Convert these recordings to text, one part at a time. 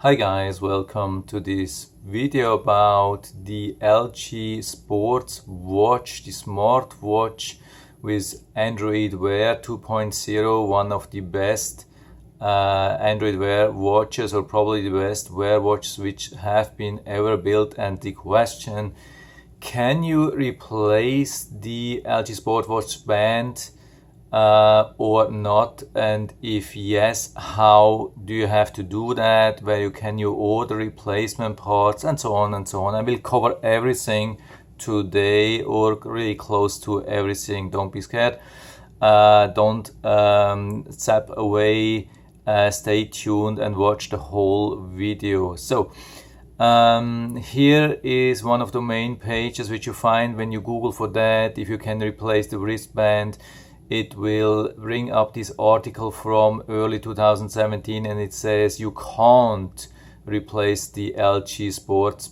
Hi guys, welcome to this video about the LG Sports Watch, the smartwatch with Android Wear 2.0, one of the best Android Wear watches, or probably the best Wear watches which have been ever built. And the question, can you replace the LG Sport Watch band or not, and if yes, how do you have to do that, where can you order replacement parts, and so on and so on. I will cover everything today, or really close to everything. Don't be scared, don't zap away, stay tuned and watch the whole video. So here is one of the main pages which you find when you Google for that. If you can replace the wristband, it will bring up this article from early 2017, and it says you can't replace the LG sports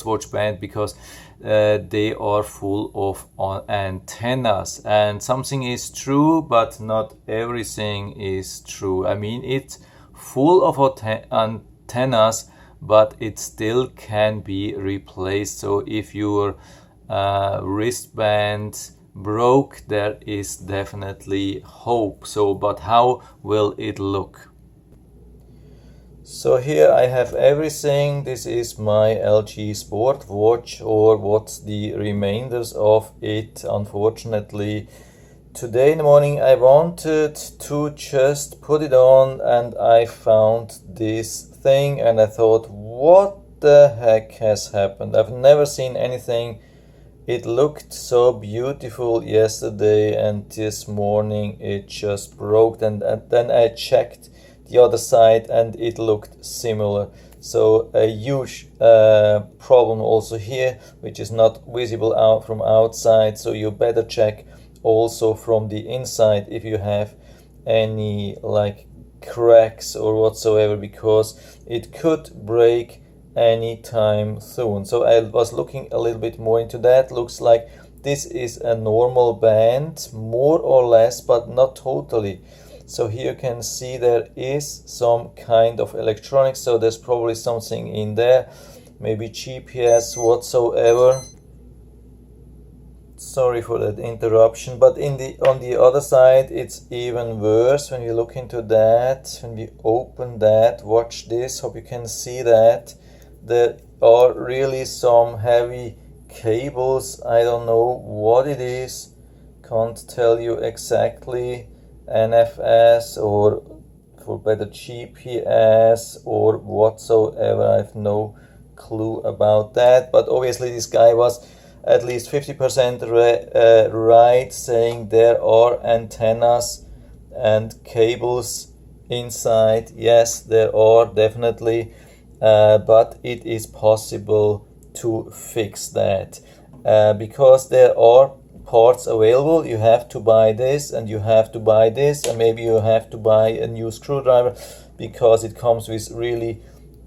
watch band because they are full of antennas. And something is true, but not everything is true. I mean, it's full of antennas, but it still can be replaced. So if your wristband broke, there is definitely hope. So, but how will it look? So here I have everything. This is my LG Sport Watch, or what's the remainders of it. Unfortunately, today in the morning I wanted to just put it on, and I found this thing and I thought, what the heck has happened? I've never seen anything. It looked so beautiful yesterday, and this morning it just broke, and then I checked the other side and it looked similar. So a huge problem also here, which is not visible out from outside. So you better check also from the inside if you have any like cracks or whatsoever, because it could break anytime soon. So I was looking a little bit more into that. Looks like this is a normal band, more or less, but not totally. So here you can see there is some kind of electronics, so there's probably something in there, maybe GPS whatsoever. Sorry for that interruption. But on the other side it's even worse. When you look into that, when we open that, watch this, hope you can see that there are really some heavy cables. I don't know what it is, can't tell you exactly, NFS or for better GPS or whatsoever. I have no clue about that, but obviously this guy was at least 50% right, saying there are antennas and cables inside. Yes, there are definitely. But it is possible to fix that because there are parts available. You have to buy this, and you have to buy this, and maybe you have to buy a new screwdriver because it comes with really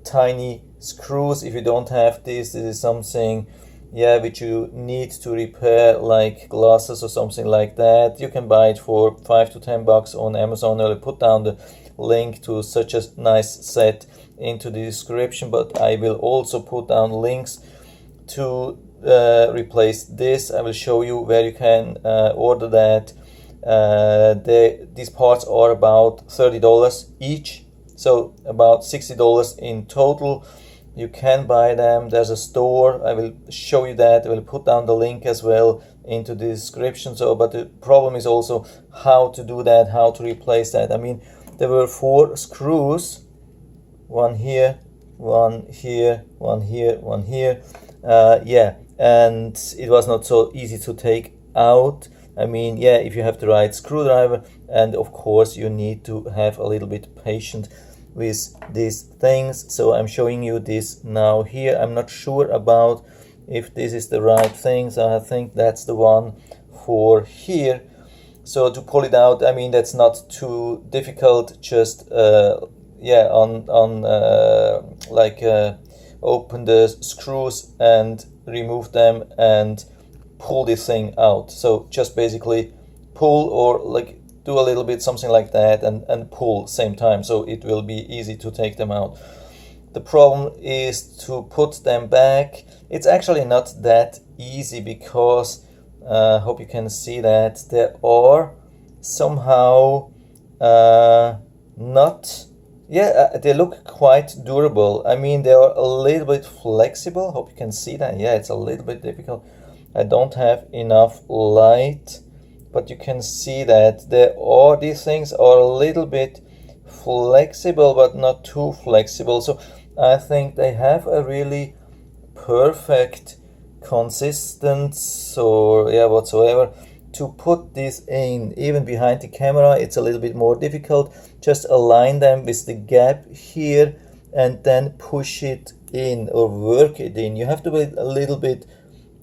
tiny screws. If you don't have this is something, yeah, which you need to repair, like glasses or something like that. You can buy it for $5 to $10 on Amazon. I'll put down the link to such a nice set into the description, but I will also put down links to replace this. I will show you where you can order that. These parts are about $30 each, so about $60 in total. You can buy them. There's a store. I will show you that. I will put down the link as well into the description. So, but the problem is also how to do that, how to replace that. I mean, there were 4 screws, one here, one here, one here, one here. Yeah, and it was not so easy to take out. I mean, yeah, if you have the right screwdriver, and of course you need to have a little bit patient with these things. So I'm showing you this now here. I'm not sure about if this is the right thing, so I think that's the one for here. So to pull it out, I mean, that's not too difficult. Just yeah, open the screws and remove them and pull this thing out. So just basically pull, or like do a little bit something like that and pull same time, so it will be easy to take them out. The problem is to put them back. It's actually not that easy because hope you can see that there are somehow not, yeah, they look quite durable. I mean, they are a little bit flexible. Hope you can see that. Yeah, it's a little bit difficult. I don't have enough light, but you can see that these things are a little bit flexible, but not too flexible. So I think they have a really perfect consistence, or yeah, whatsoever. To put this in, even behind the camera, it's a little bit more difficult. Just align them with the gap here and then push it in or work it in. You have to be a little bit,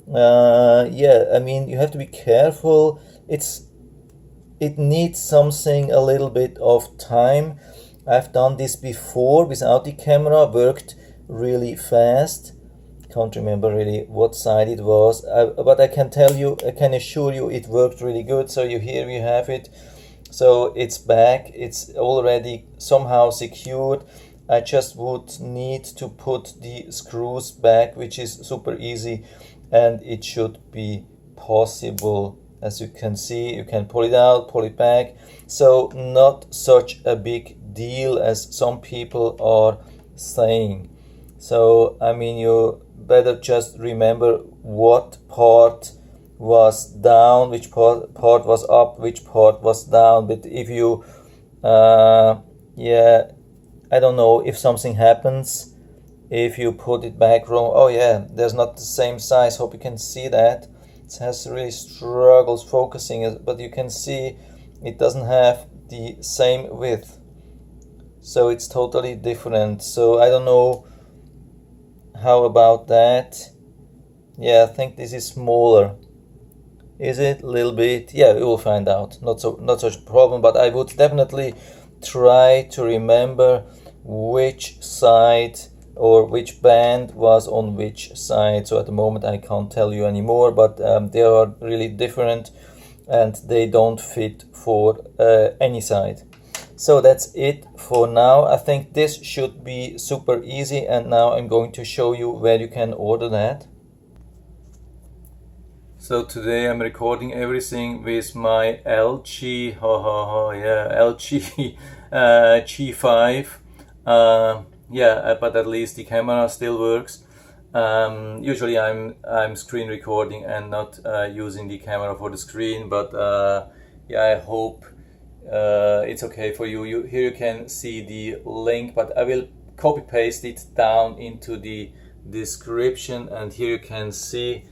yeah, I mean, you have to be careful. It needs something, a little bit of time. I've done this before without the camera, worked really fast. Can't remember really what side it was, but I can tell you, I can assure you it worked really good. So here you have it. So it's back, it's already somehow secured. I just would need to put the screws back, which is super easy, and it should be possible. As you can see, you can pull it out, pull it back. So not such a big deal as some people are saying. So I mean, you better just remember what part was down, which part was up, which part was down. But if you yeah, I don't know, if something happens, if you put it back wrong, oh yeah, there's not the same size. Hope you can see that. It has really struggles focusing, but you can see it doesn't have the same width, so it's totally different. So I don't know how about that. Yeah, I think this is smaller. Is it a little bit? Yeah, we will find out. Not such a problem, but I would definitely try to remember which side or which band was on which side. So at the moment I can't tell you anymore, but they are really different and they don't fit for any side. So that's it for now. I think this should be super easy, and now I'm going to show you where you can order that. So today I'm recording everything with my LG, LG G5. Yeah, but at least the camera still works. Usually I'm screen recording and not using the camera for the screen, but yeah, I hope it's okay for you. Here you can see the link, but I will copy paste it down into the description, and here you can see,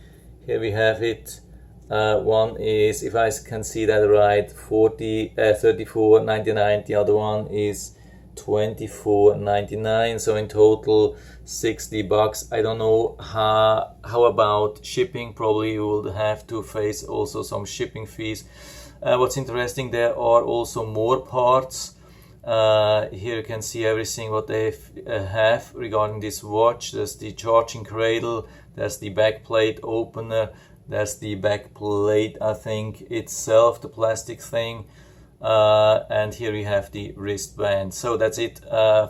here we have it. One is, if I can see that right, $34.99. The other one is $24.99. So in total $60. I don't know how about shipping. Probably you will have to face also some shipping fees. What's interesting, there are also more parts. Here you can see everything what they have regarding this watch. There's the charging cradle, there's the back plate opener, there's the back plate, I think itself, the plastic thing, and here we have the wristband. So that's it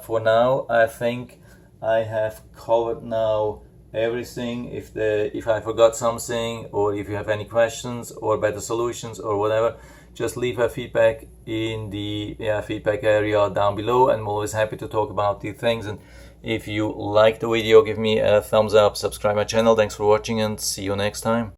for now. I think I have covered now everything. If I forgot something, or if you have any questions or better solutions or whatever, just leave a feedback in the feedback area down below, and I'm always happy to talk about these things. And if you like the video, give me a thumbs up, subscribe my channel. Thanks for watching, and see you next time.